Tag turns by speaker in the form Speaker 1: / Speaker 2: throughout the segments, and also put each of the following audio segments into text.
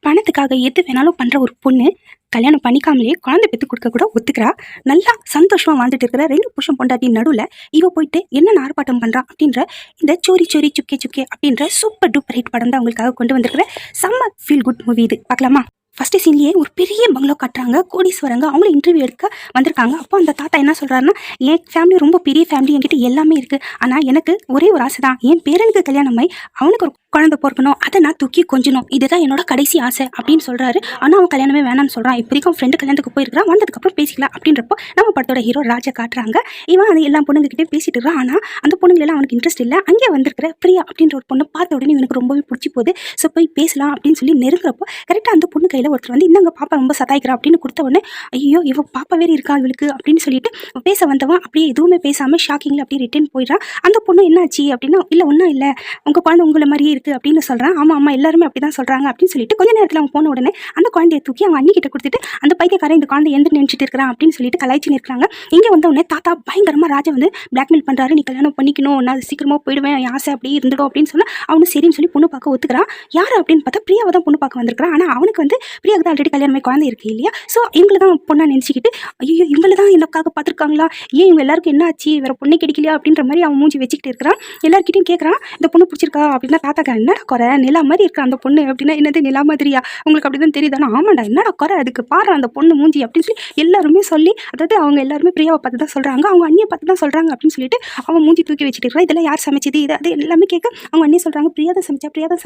Speaker 1: பணத்துக்காக எது வேணாலும் பண்ணுற ஒரு பொண்ணு கல்யாணம் பண்ணிக்காமலே குழந்தை பெற்று கொடுக்க கூட ஒத்துக்கிறா. நல்லா சந்தோஷமாக வாழ்ந்துட்டு இருக்கிற 2 புருஷன் பொண்டாட்டி நடுவில் இவ போயிட்டு என்ன ஆர்ப்பாட்டம் பண்ணுறான் அப்படின்ற இந்த சோரி சோரி சுக்கே சுக்கே அப்படின்ற சூப்பர் டூப்பர் ஹிட் படம் தான் அவங்களுக்காக கொண்டு வந்திருக்கிற செம்ம ஃபீல் குட் மூவி. இது பார்க்கலாமா? ஃபர்ஸ்ட் சீன்லேயே ஒரு பெரிய பங்களோ காட்டுறாங்க. கோடீஸ்வரங்க அவங்கள இன்டர்வியூ எடுக்க வந்திருக்காங்க. அப்போ அந்த தாத்தா என்ன சொல்கிறாருன்னா, என் ஃபேமிலி ரொம்ப பெரிய ஃபேமிலி, என்கிட்ட எல்லாமே இருக்குது. ஆனால் எனக்கு ஒரே ஒரு ஆசை தான், என் பேரனுக்கு கல்யாணம் ஆகி அவனுக்கு ஒரு குழந்தை பிறக்கணும், அதை நான் தூக்கி கொஞ்சணும், இதுதான் என்னோட கடைசி ஆசை அப்படின்னு சொல்கிறாரு. ஆனால் அவன் கல்யாணமே வேணான்னு சொல்கிறான். இப்போதைக்கும் ஃப்ரெண்டு கல்யாணத்துக்கு போயிருக்கிறான், வந்ததுக்கப்புறம் பேசிக்கலாம் அப்படின்றப்போ நம்ம படத்தோட ஹீரோ ராஜா காட்டுறாங்க. இவன் அது எல்லா பொண்ணுங்கிட்டே பேசிட்டு இருக்கான். ஆனால் அந்த பொண்ணுங்களெல்லாம் அவனுக்கு இன்ட்ரெஸ்ட் இல்லை. அங்கே வந்திருக்கிற பிரியா அப்படின்ற ஒரு பொண்ணை பார்த்த உடனே எனக்கு ரொம்பவே பிடிச்சி போகுது. ஸோ போய் பேசலாம் அப்படின்னு சொல்லி நெருங்குறப்போ கரெக்டாக அந்த பொண்ணு கையில் ஒருத்தர் வந்து, இந்தாங்க பாப்பா ரொம்ப சதாய்க்கிறா அப்படின்னு கொடுத்த உடனே, ஐயோ இவ பாப்பா வேறு இருக்கா இவளுக்கு அப்படின்னு சொல்லிட்டு பேச வந்தவன் அப்படியே எதுவுமே பேசாமல் ஷாக்கிங்கில் அப்படியே ரிட்டர்ன் போயிடுறான். அந்த பொண்ணு என்னாச்சு அப்படின்னா, இல்லை ஒன்றும் இல்லை, உங்கள் குழந்தை உங்களை மாதிரியே இருக்குது அப்படின்னு சொல்கிறான். ஆமாம் ஆமாம் எல்லாருமே அப்படி தான் சொல்கிறாங்க அப்படின்னு சொல்லிட்டு கொஞ்ச நேரத்தில் அவன் போன உடனே அந்த குழந்தைய தூக்கி அவங்க அண்ணி கிட்ட கொடுத்துட்டு, அந்த பைத்தியக்காரன் இந்த குழந்தை எந்த நினைச்சிட்டு இருக்கிறான் அப்படின்னு சொல்லிட்டு கலாய்ச்சி நிற்கிறாங்க. இங்கே வந்த உடனே தாத்தா பயங்கரமாக ராஜா வந்து பிளாக்மெயில் பண்ணுறாரு. நீ கல்யாணம் பண்ணிக்கணும், நான் சீக்கிரமாக போயிடுவேன், என் ஆசை அப்படியே இருந்துடும் அப்படின்னு சொன்னால் அவனு சரின்னு சொல்லி பொண்ணு பார்க்க ஒத்துக்கிறான். யார் அப்படின்னு பார்த்தா பிரியாவை தான் பொண்ணு பார்க்க வந்திருக்கிறான். ஆனால் அவனுக்கு வந்து பிரியாவுக்கு தான் ஆல்ரெடி கல்யாணமே குழந்தை இருக்கு இல்லையா? ஸோ இவங்களை தான் பொண்ணா நினச்சிக்கிட்டு, ஐயோ இவங்களை தான் எனக்காக பார்த்துருக்காங்களா, ஏன் இவங்க எல்லாருக்கும் என்ன ஆச்சு, வேற பொண்ணே கிடைக்கலையா அப்படின்ற மாதிரி அவன் மூஞ்சி வச்சுக்கிட்டு இருக்கிறான். எல்லாருக்கிட்டையும் கேட்குறான், இந்த பொண்ணு பிடிச்சிருக்கா அப்படின்னா தாத்தாக்கா என்னடா குறை, நிலா மாதிரி இருக்கா அந்த பொண்ணு அப்படின்னா, என்னது நிலா மாதிரியா, உங்களுக்கு அப்படி தான் தெரியுதானா, ஆமாண்டா என்னடா குறை அதுக்கு பாரு அந்த பொண்ணு மூஞ்சி அப்படின்னு சொல்லி எல்லாருமே சொல்லி, அதாவது அவங்க எல்லாருமே பிரியாவை பார்த்து தான் சொல்கிறாங்க, அவங்க அண்ணியை பார்த்து தான் சொல்கிறாங்க அப்படின்னு சொல்லிட்டு அவன் மூஞ்சி தூக்கி வச்சுட்டு இருக்கிறா. இதெல்லாம் யார் சமைச்சது இது அது எல்லாமே கேட்க அவங்க அண்ணி சொல்கிறாங்க, பிரியா தான்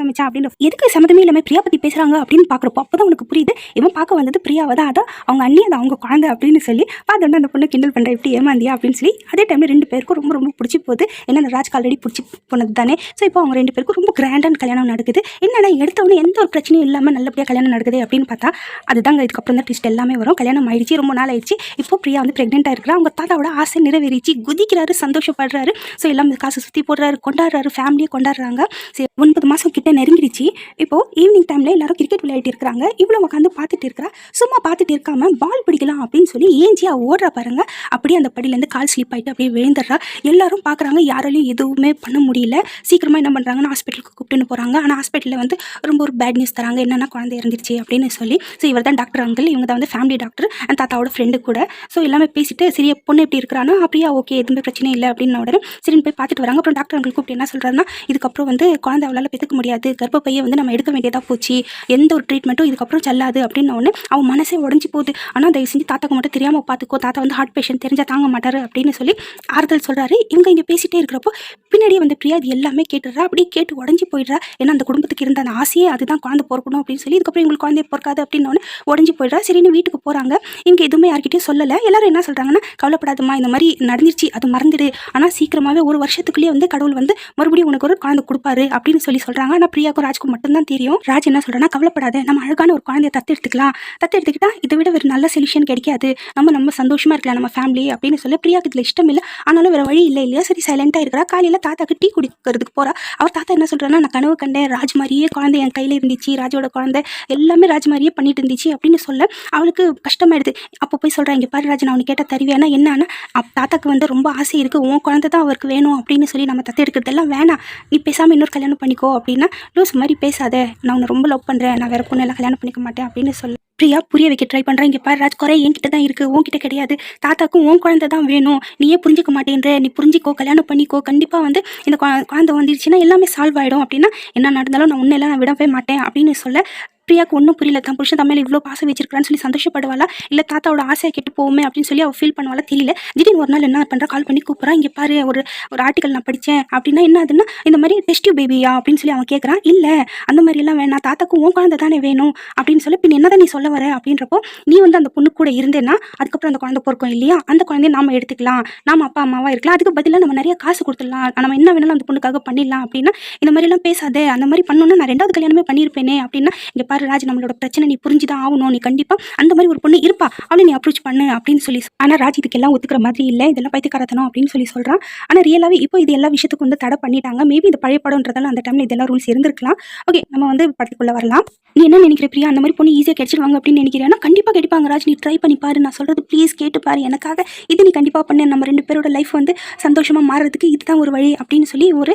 Speaker 1: சமைச்சா அப்படின்னு. எதுக்கு சம்மந்தமே இல்லாமல் பிரியா பற்றி பேசுகிறாங்க அப்படின்னு பார்க்குறப்போ அப்போ தான் உனக்கு புரியுது இவன் பார்க்க வந்தது பிரியாவை தான், அதான் அவங்க அண்ணி அது அவங்க குழந்தை அப்படின்னு சொல்லி பார்த்து அந்த பொண்ணு கிண்டல் பண்ணுற எப்படி ஏமாந்தியா அப்படின்னு சொல்லி. அதே டைமில் 2 பேருக்கும் ரொம்ப ரொம்ப பிடிச்சி போகுது. என்ன ராஜ்க்கு ஆல்ரெடி பிடிச்சி போனது தானே. ஸோ இப்போ அவங்க 2 பேருக்கும் ரொம்ப கிராண்டான கல்யாணம் நடக்குது. என்னடா எடுத்தவொடனே எந்த ஒரு பிரச்சனையும் இல்லாமல் நல்லபடியாக கல்யாணம் நடக்குது அப்படின்னு பார்த்தா அதுதாங்க இதுக்கப்புறம் தான் ட்விஸ்ட் எல்லாமே வரும். கல்யாணம் ஆயிடுச்சு, ரொம்ப நாள் ஆயிடுச்சு. இப்போ பிரியா வந்து ப்ரெக்னென்ட்டாக இருக்கிறா. அவங்க தாத்தாவோட ஆசை நிறைவேறிச்சு, குதிக்கிறாரு, சந்தோஷப்படுறாரு. ஸோ எல்லாமே காசு சுற்றி போடுறாரு, கொண்டாடுறாரு, ஃபேமிலியை கொண்டாடுறாங்க. சரி 9 மாதம் கிட்ட நெருங்கிடுச்சு. இப்போது ஈவினிங் டைமில் எல்லாரும் கிரிக்கெட் விளையாட்டு இருக்கிறாங்க. இவ்வளோ உட்காந்து பார்த்துட்டு இருக்கிறா. சும்மா பார்த்துட்டு இருக்காம பால் பிடிக்கலாம் அப்படின்னு சொல்லி ஏஞ்சியா ஓடுறா பாருங்க. அப்படியே அந்த படியிலேருந்து கால் ஸ்லிப் ஆகிட்டு அப்படியே விழுந்துடுறா. எல்லாரும் பார்க்குறாங்க, யாராலையும் எதுவுமே பண்ண முடியல. சீக்கிரமாக என்ன பண்ணுறாங்கன்னா ஹாஸ்பிட்டலுக்கு கூப்பிட்டுன்னு போகிறாங்க. ஆனால் ஹாஸ்பிட்டலில் வந்து ரொம்ப ஒரு பேட் நியூஸ் தராங்க, என்னென்னா குழந்தை இறந்துருச்சு அப்படின்னு சொல்லி. ஸோ இவர் தான் டாக்டர் அங்கிள், இவங்க தான் வந்து ஃபேமிலி டாக்டர் அண்ட் தாத்தாவோட ஃப்ரெண்டு கூட. ஸோ எல்லாமே பேசிட்டு சரி பொண்ணு எப்படி இருக்கிறான்னா அப்படியா ஓகே எதுவுமே பிரச்சனை இல்லை அப்படின்னு உடனே சரின்னு போய் பார்த்துட்டு வராங்க. அப்புறம் டாக்டர் அங்கிள் கூப்பிட்டு என்ன சொல்கிறாருன்னா, இதுக்கப்புறம் வந்து குழந்தை அவளால் பெற்றுக்க முடியாது, கர்ப்பப்பையை வந்து நம்ம எடுக்க வேண்டியதாக போச்சு, எந்த ஒரு ட்ரீட்மெண்ட்டும் இதுக்கப்புறம் செல்லாது அப்படின்னு உடனே அவன் மனசே உடஞ்சி போகுது. ஆனால் தயவு செஞ்சு தாத்தாக்கு மட்டும் தெரியாமல் பார்த்துக்கோ, தாத்தா வந்து ஹார்ட் பேஷண்ட் தெரிஞ்சால் தாங்க மாட்டார் அப்படின்னு சொல்லி ஆறுதல் சொல்கிறாரு. இவங்க இங்கே பேசிகிட்டே இருக்கிறப்போ பின்னாடியே வந்து பிரியா இது எல்லாமே கேட்டுடுறா. அப்படியே கேட்டு உடஞ்சி போயிடுறா. ஏன்னா அந்த குடும்பத்துக்கு இருந்த அந்த ஆசையே அதுதான் குழந்தை பிறக்கணும் அப்படின்னு சொல்லி, இதுக்கப்புறம் இவங்களுக்கு குழந்தைய பிறக்காது அப்படின்னு உடஞ்சி போயிடுறா. சரின்னு வீட்டுக்கு போகிறாங்க. இவங்க எதுவுமே யார்கிட்டையும் சொல்லலை. எல்லாரும் என்ன சொல்கிறாங்கன்னா, கவலைப்படாதம்மா, இந்த மாதிரி நடந்துருச்சு, அது மறந்துடு, ஆனால் சீக்கிரமாகவே 1 வருஷத்துக்குள்ளேயே வந்து கடவுள் வந்து மறுபடியும் உனக்கு ஒரு குழந்தை கொடுப்பாரு அப்படின்னு சொல்லி சொல்கிறாங்க. ஆனால் பிரியாவுக்கும் ராஜ்க்கும் மட்டும்தான் தெரியும். ராஜ் என்ன சொல்கிறான்னா, கவலைப்படாத, நம்ம அழகான ஒரு குழந்தைய தத்தெடுத்துக்கிட்டா இதை விட ஒரு நல்ல சொல்யூஷன் கிடைக்காது, நம்ம சந்தோஷமாக இருக்கலாம் நம்ம ஃபேமிலி அப்படின்னு சொல்லி. பிரியாவுக்கு இதில் இஷ்டம் இல்லை, ஆனாலும் வேறு வழி இல்லை இல்லையா. சரி சைலண்ட்டாக இருக்கிறா. காலையில் தாத்தாக்கு டீ குடிக்கிறதுக்கு போகிறா. அவர் தாத்தா என்ன சொல்கிறான்னா, நான் கனவு கண்டேன், ராஜ் மாதிரியே குழந்தை என் கையில் இருந்துச்சு, ராஜோட குழந்தை எல்லாமே ராஜ் மாதிரியே பண்ணிட்டு இருந்துச்சு அப்படின்னு சொல்ல அவளுக்கு கஷ்டமாயிடுது. அப்போ போய் சொல்கிறேன், இங்கே பாரு ராஜ், நான் உனக்கு கேட்டால் தருவேன்னா என்னன்னா, தாத்தாக்கு வந்து ரொம்ப ஆசை இருக்குது, உன் குழந்தை தான் அவருக்கு வேணும் அப்படின்னு சொல்லி நம்ம தத்து எடுக்கிறதெல்லாம் வேணாம், நீ பேசாமல் இன்னொரு கல்யாணம் பண்ணிக்கோ அப்படின்னா, லூஸ் மாதிரி பேசாத, நான் உன்னை ரொம்ப லவ் பண்ணுறேன், நான் வேறு பொண்ணெல்லாம் கல்யாணம் பண்ணிக்க மாட்டேன் அப்படின்னு சொல்ல பிரியா புரிய வைக்க ட்ரை பண்ணுறேன். இங்கே பாரு ராஜ், குறை என்கிட்ட தான் இருக்குது, உன்கிட்ட கிடையாது, தாத்தாக்கும் உன் குழந்தை தான் வேணும், நீயே புரிஞ்சிக்க மாட்டேன்ற, நீ புரிஞ்சிக்கோ, கல்யாணம் பண்ணிக்கோ, கண்டிப்பாக வந்து இந்த குழந்தை வந்துருச்சுன்னா எல்லாமே சால்வ் ஆகிடும் அப்படின்னா, என்ன நடந்தாலும் நான் உன்னெல்லாம் நான் விடவே மாட்டேன் அப்படின்னு சொல்ல பிரியாவுக்கு ஒன்றும் புரியல. தான் புருஷன் தமிழ் இவ்வளோ பாசம் வச்சிருக்கான்னு சொல்லி சந்தோஷப்படுவாளா, இல்லை தாத்தாவோட ஆசையை கெட்டு போவோமே அப்படின்னு சொல்லி அவள் ஃபீல் பண்ணுவாளா தெரியல. திடீர்னு ஒரு நாள் என்ன பண்ணுறா, கால் பண்ணி கூப்பிட்றா, இங்கே பாரு ஒரு ஆர்டிக்கல் நான் படித்தேன் அப்படின்னா, என்ன அதுன்னா இந்த மாதிரி டெஸ்ட் பேபியா அப்படின்னு சொல்லி அவன் கேட்குறான். இல்லை அந்த மாதிரிலாம் வேணாம், தாத்தாக்கும் உன் குழந்தை தானே வேணும் அப்படின்னு சொல்லி. பின் என்ன தான் நீ சொல்ல வர அப்படின்றப்போ, நீ வந்து அந்த பொண்ணு கூட இருந்தேன்னா அதுக்கப்புறம் அந்த குழந்தை பிறக்கும் இல்லையா, அந்த குழந்தைய நாம எடுத்துக்கலாம், நாம அப்பா அம்மாவாக இருக்கலாம், அதுக்கு பதிலாக நம்ம நிறைய காசு கொடுத்துடலாம், நம்ம என்ன வேணாலும் அந்த பொண்ணுக்காக பண்ணிடலாம் அப்படின்னா, இந்த மாதிரிலாம் பேசாதே, அந்த மாதிரி பண்ணணும்னா நான் 2வது கல்யாணமே பண்ணியிருப்பேனே அப்படின்னா, இங்கே பாரு ராஜ், நம்மளோட பிரச்சனை நீ புரிஞ்சுதான் ஆகணும், நீ கண்டிப்பா அந்த மாதிரி ஒரு பொண்ணு இருப்பா, அவளை நீ அப்ரோச் பண்ணு அப்படின்னு சொல்லி. ஆனால் ராஜ் இதுக்கெல்லாம் ஒத்துக்கிற மாதிரி இல்லை, இதெல்லாம் பைத்தியக்காரத்தனம் அப்படின்னு சொல்லி சொல்கிறான். ஆனால் ரியலாகவே இப்போ இது எல்லா விஷயத்துக்கும் வந்து தடை பண்ணிட்டாங்க. மேபி இது பழைய படம்ன்றதால அந்த டைமில் இதெல்லாம் ரூல்ஸ் இருந்திருக்கலாம். ஓகே, நம்ம வந்து படத்துக்குள்ளே வரலாம். நீ என்ன நினைக்கிற பிரியா, அந்த மாதிரி பொண்ணு ஈஸியாக கிடைச்சிருவாங்க அப்படின்னு நினைக்கிறேன்னா, கண்டிப்பாக கிடைப்பாங்க ராஜ், நீ ட்ரை பண்ணி பாரு, நான் சொல்கிறது ப்ளீஸ் கேட்டு பாரு, எனக்காக இது நீ கண்டிப்பாக பண்ணு, நம்ம 2 பேரோட லைஃப் வந்து சந்தோஷமாக மாறுறதுக்கு இதுதான் ஒரு வழி அப்படின்னு சொல்லி ஒரு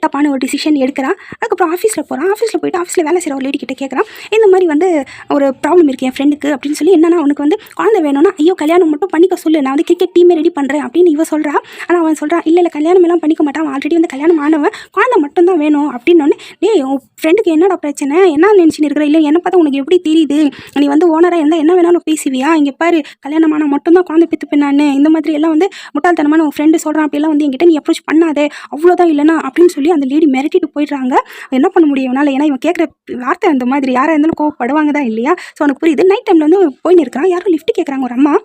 Speaker 1: தப்பான ஒரு டிசிஷன் எடுக்கிறான். அதுக்கப்புறம் ஆஃபீஸில் போகிறான். ஆஃபீஸில் போயிட்டு ஆஃபீஸில் வேலை செய்கிற ஒரு லேடி கிட்ட கேட்குறான், இந்த மாதிரி வந்து ஒரு ப்ராப்ளம் இருக்குது என் ஃப்ரெண்டுக்கு அப்படின்னு சொல்லி. என்னன்னா அவனுக்கு வந்து குழந்தை வேணும்னா ஐயோ கல்யாணம் மட்டும் பண்ணிக்க சொல்லு, நான் வந்து கிரிக்கெட் டீமே ரெடி பண்ணுறேன் அப்படின்னு இவ சொல்கிறா. ஆனால் அவன் சொல்கிறான் இல்லை கல்யாணம் எல்லாம் பண்ணிக்க மாட்டான், ஆல்ரெடி வந்து கல்யாணம் ஆனவன், குழந்தை மட்டும்தான் வேணும் அப்படின்னோடனே டேய் உன் ஃப்ரெண்டுக்கு என்னடா பிரச்சனை, என்ன நினச்சின்னு இருக்கிற, இல்லை என்ன பார்த்தா உனக்கு எப்படி தெரியுது, நீ வந்து ஓனராக இருந்தால் என்ன வேணாலும் பேசுவியா, இங்கே பாரு கல்யாணம் ஆனால் மட்டும்தான் குழந்தை பெற்று நான் இந்த மாதிரி எல்லாம் வந்து முட்டாள்தனமான உன் ஃப்ரெண்டு சொல்கிறான் அப்படிலாம் வந்து என்கிட்ட நீ அப்ரோச் பண்ணாதே, அவ்வளோதான் இல்லைனா அப்படின்னு சொல்லி அந்த லேடி மிரட்டிட்டு போயிடுறாங்க. என்ன பண்ண முடியும் இவனால், ஏன்னா இவன் கேட்குற வார்த்தை அந்த மாதிரி யாராக இருந்தாலும் கோவப்படுவாங்க தான் இல்லையா. ஸோ அவனுக்கு புரியுது. நைட் டைமில் வந்து போயின்னு இருக்கிறான், யாரும் லிஃப்ட் கேட்குறாங்க ஒரு அம்மா.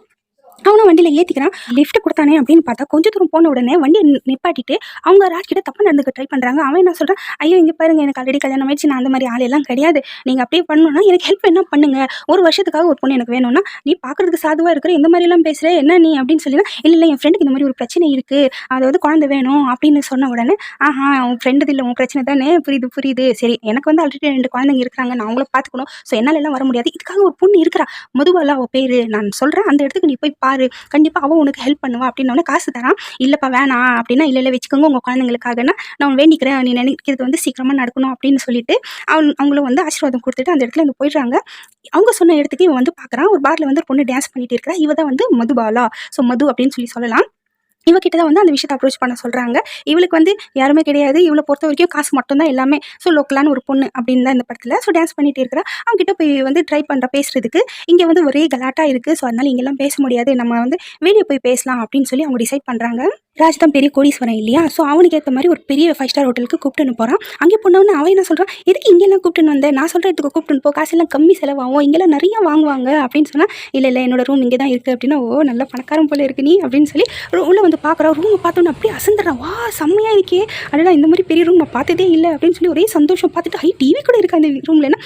Speaker 1: அவனும் வண்டியில் ஏற்றிக்கிறான். லிஃப்ட் கொடுத்தானே அப்படின்னு பார்த்தா கொஞ்சம் தூரம் போன உடனே வண்டியை நிப்பாட்டிட்டு அவங்க ராஜ்கிட்ட தப்பு நடந்துக்க ட்ரை பண்ணுறாங்க. அவன் என்ன சொல்கிறான், ஐயோ இங்கே பாருங்க எனக்கு ஆல்ரெடி கல்யாணம் ஆயிடுச்சு, நான் அந்த மாதிரி ஆள் எல்லாம் கிடையாது, நீங்கள் அப்படியே பண்ணணும்னா எனக்கு ஹெல்ப் என்ன பண்ணுங்க, ஒரு வருஷத்துக்காக ஒரு பொண்ணு எனக்கு வேணும்னா நீ பார்க்குறதுக்கு சாதுவாக இருக்கிற இந்த மாதிரிலாம் பேசுகிற என்ன நீ அப்படின்னு சொல்லி, இல்லை என் ஃப்ரெண்டுக்கு இந்த மாதிரி ஒரு பிரச்சனை இருக்குது, அதாவது குழந்தை வேணும் அப்படின்னு சொன்ன உடனே உன் ஃப்ரெண்டு இல்லை உன் பிரச்சனை தானே, புரியுது சரி, எனக்கு வந்து ஆல்ரெடி 2 குழந்தைங்க இருக்கிறாங்க, நான் அவங்கள பார்த்துக்கணும், ஸோ என்னால் எல்லாம் வர முடியாது, இதுக்காக ஒரு பொண்ணு இருக்கிறா மதுபாலா அவள் பேர், நான் சொல்கிறேன் அந்த இடத்துக்கு நீ போய் பாரு, கண்டிப்பாக அவன் உனக்கு ஹெல்ப் பண்ணுவா அப்படின்னோடனே காசு தரான். இல்லைப்பா வேணாம் அப்படின்னா, இல்லை வச்சுக்கோங்க உங்கள் குழந்தைங்களுக்காகனா, நான் வேண்டிக்கிறேன் நீ நினைக்கிறது வந்து சீக்கிரமாக நடக்கணும் அப்படின்னு சொல்லிட்டு அவங்களும் வந்து ஆசீர்வாதம் கொடுத்துட்டு அந்த இடத்துல இருந்து போயிடுறாங்க. அவங்க சொன்ன இடத்துக்கு இவன் வந்து பார்க்குறான், ஒரு பார்ல வந்து ஒரு பொண்ணு டான்ஸ் பண்ணிட்டு இருக்கிறா, இவ தான் வந்து மதுபாலா, ஸோ மது அப்படின்னு சொல்லலாம். இவகிட்ட தான் வந்து அந்த விஷயத்தை அப்ரோச் பண்ண சொல்கிறாங்க. இவளுக்கு வந்து யாருமே கிடையாது, இவளை பொறுத்த வரைக்கும் காசு மட்டும்தான் எல்லாமே. ஸோ லோக்கலான ஒரு பொண்ணு அப்படின்னு தான் இந்த படத்தில். ஸோ டான்ஸ் பண்ணிகிட்டே இருக்கிறா. அவங்ககிட்ட போய் வந்து ட்ரை பண்ணுற பேசுறதுக்கு. இங்கே வந்து ஒரே கலாட்டா இருக்குது, ஸோ அதனால் இங்கெல்லாம் பேச முடியாது, நம்ம வந்து வெளியே போய் பேசலாம் அப்படின்னு சொல்லி அவங்க டிசைட் பண்ணுறாங்க. ராஜ் தான் பெரிய கோடீஸ்வரன் இல்லையா, ஸோ அவனுக்கு ஏற்ற மாதிரி ஒரு பெரிய 5 ஸ்டார் ஹோட்டலுக்கு கூப்பிட்டுன்னு போகிறான். அங்கே போனவொன்னே அவன் என்ன சொல்கிறான், எதுக்கு இங்கெல்லாம் கூப்பிட்டுன்னு வந்தேன், நான் சொல்கிற இடத்துக்கு கூப்பிட்டுன்னு போ, காசெல்லாம் கம்மி செலவாகும், இங்கெல்லாம் நிறையா வாங்குவாங்க அப்படின்னு சொன்னால், இல்லை என்னோட ரூம் இங்கே தான் இருக்குது அப்படின்னா, ஓ நல்ல பணக்காரம் போல இருக்கு நீ அப்படின்னு சொல்லி உள்ளே வந்து பார்க்குறான். ரூமை பார்த்தோன்னே அப்படியே அசந்துடுறான், வா செம்மையாக இருக்கே, அதெல்லாம் இந்த மாதிரி பெரிய ரூம் நான் பார்த்ததே இல்லை அப்படின்னு சொல்லி ஒரே சந்தோஷம். பார்த்துட்டு டிவி கூட இருக்கா அந்த ரூம்லன்னா,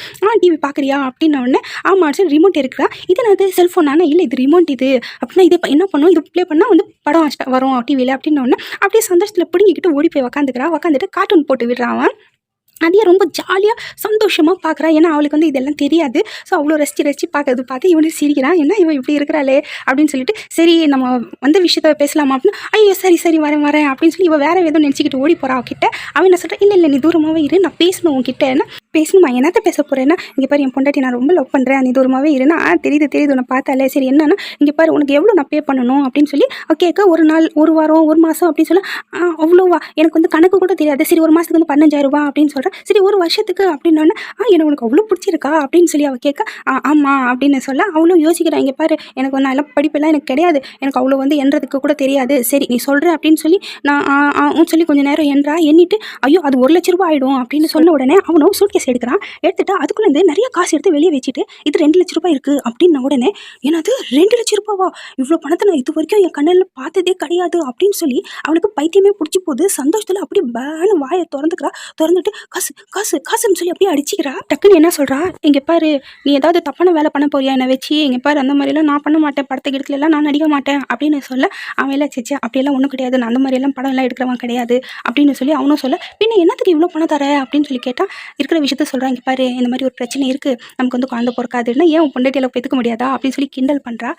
Speaker 1: டிவி பார்க்குறியா அப்படின்ன உடனே ஆமாம் சரி ரிமோட் இருக்கிறா, இது நான் இது செல்ஃபோன் ஆனால் இல்லை இது ரிமோட் இது அப்படின்னா, இது என்ன பண்ணும், இது ப்ளே பண்ணால் வந்து படம் வரும் டிவியில் அப்படின்னோடனே அப்படியே சந்தோஷத்தில் பிடிங்கிக்கிட்டு ஓடி போய் உக்காந்துட்டு கார்ட்டூன் போட்டு விடுறான். அதையே ரொம்ப ஜாலியாக சந்தோஷமாக பார்க்குறா. ஏன்னா அவளுக்கு வந்து இதெல்லாம் தெரியாது. ஸோ அவ்வளோ ரசித்து பார்த்து இவனு சிரிக்கிறான், என்ன இவன் இப்படி இருக்கிறாளே அப்படின்னு சொல்லிட்டு, சரி நம்ம வந்து விஷயத்த பேசலாமா அப்படின்னா, ஐயோ சரி வரேன் அப்படின்னு சொல்லி இவள் வேறு எதுவும் நினச்சிக்கிட்டு ஓடி போகிறா அவகிட்ட. அவன் என்ன சொல்கிறேன், இல்லை நீ தூரமாகவே இரு, நான் பேசணும் உங்ககிட்ட, என்ன பேசணுமா, என்னத்த பேச போகிறேன்னா, இங்கே பாரு என் பொண்டாட்டி நான் ரொம்ப லவ் பண்ணுறேன், நீ தூரமாகவே இருன்னா, தெரியுது உன்னை பார்த்தாலே, சரி என்னன்னா இங்கே பாரு உனக்கு எவ்வளோ நான் பே பண்ணணும் அப்படின்னு சொல்லி கேட்க, ஒரு நாள் ஒரு வாரம் ஒரு மாதம் அப்படின்னு சொல்ல, அவ்வளோவா எனக்கு வந்து கணக்கு கூட தெரியாது, சரி ஒரு மாதத்துக்கு வந்து 15,000 ரூபா அப்படின்னு சொல்கிறேன், சரி ஒரு வருஷத்துக்கு அப்படின்னோடனே எனக்கு உனக்கு அவ்வளோ பிடிச்சிருக்கா அப்படின்னு சொல்லி அவள் கேட்க, ஆமாம் அப்படின்னு சொல்ல, அவளும் யோசிக்கிறான், இங்கே பாரு எனக்கு நான் எல்லாம் படிப்பெல்லாம் எனக்கு கிடையாது, எனக்கு அவ்வளோ வந்து எண்றதுக்கு கூட தெரியாது, சரி நீ சொல்கிற அப்படின்னு சொல்லி நான் சொல்லி கொஞ்சம் நேரம் எண்ணிட்டு, ஐயோ அது 1 லட்ச ரூபா ஆகிடும் அப்படின்னு சொன்ன உடனே அவனும் சூட்கேஸ் எடுக்கிறான். எடுத்துட்டு அதுக்குள்ளேருந்து நிறைய காசு எடுத்து வெளியே வச்சுட்டு, இது 2 லட்ச ரூபாய் இருக்குது அப்படின்ன உடனே, என்னது 2 லட்ச ரூபாவா, இவ்வளோ பணத்தை நான் இது வரைக்கும் என் கண்ணில் பார்த்ததே கிடையாது அப்படின்னு சொல்லி அவளுக்கு பைத்தியமே பிடிச்சி போகுது. சந்தோஷத்தில் அப்படியே பேனு வாயை திறந்துட்டு காசுன்னு சொல்லி அப்படியே அடிச்சிக்கிறா. டக்குன்னு என்ன சொல்கிறா, இங்கே பாரு நீ ஏதாவது தப்பான வேலை பண்ண போறியா என்னை வச்சு, இங்கே பாரு அந்த மாதிரிலாம் நான் பண்ண மாட்டேன், படத்தை எடுத்துலாம் நான் நடிக்க மாட்டேன் அப்படின்னு சொல்ல, அவன் எல்லாம் சேச்சா அப்படியெல்லாம் ஒன்றும் கிடையாது, நான் அந்த மாதிரியெல்லாம் படம் எல்லாம் எடுக்கிறவன் கிடையாது அப்படின்னு சொல்லி அவனும் சொல்ல, பின்ன என்னத்துக்கு இவ்வளோ பணம் தர அப்படின்னு சொல்லி கேட்டால், இருக்கிற விஷயத்த சொல்கிறான், இங்கே பாரு இந்த மாதிரி ஒரு பிரச்சனை இருக்குது, நமக்கு வந்து குழந்தை பிறக்காதுன்னா ஏன் பொண்டாட்டியில் பெற்றுக்க முடியாதா அப்படின்னு சொல்லி கிண்டல் பண்ணுறா.